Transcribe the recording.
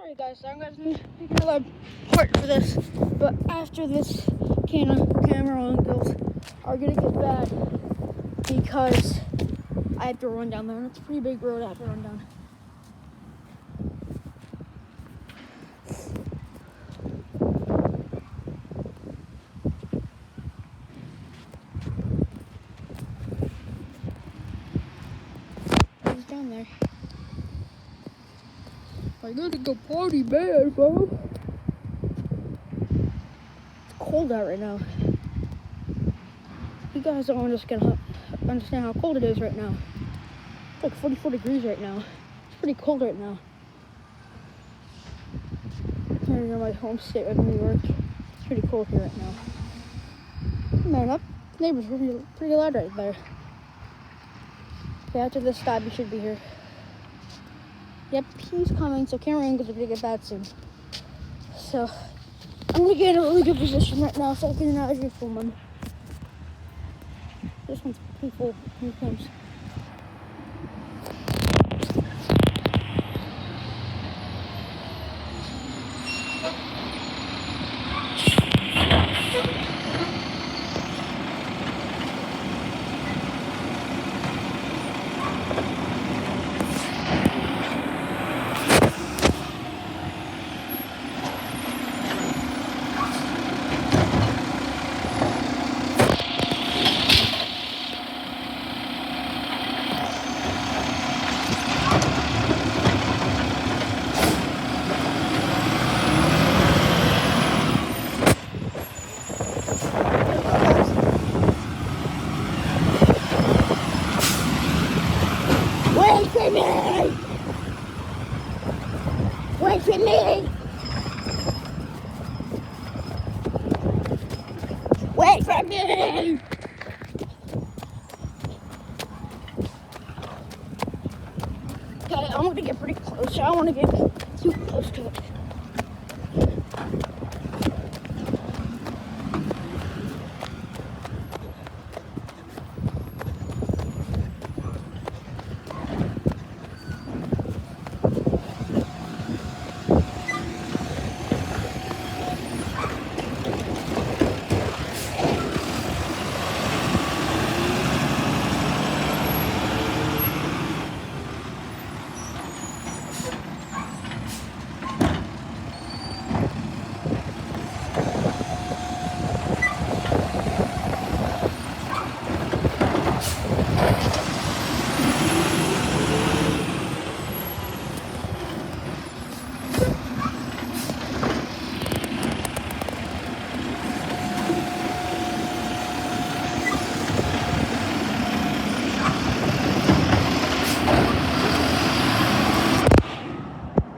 Alright guys, so I'm going to be taking another part for this, but after this camera angles are going to get bad because I have to run down there, and it's a pretty big road I have to run down. He's down there. I gotta go party bad, bro. It's cold out right now. You guys don't understand how cold it is right now. It's like 44 degrees right now. It's pretty cold right now. Here in my home state of New York. It's pretty cold here right now. Man, that neighbor's pretty loud right there. Okay, after this stop, you should be here. Yep, he's coming, so camera angles are gonna get bad soon. So, I'm gonna get in a really good position right now so I can not actually film him. This one's pretty full. Here he comes. Wait for me! Wait for me! Wait for me! Okay, I'm gonna get pretty close. I don't want to get too close to it.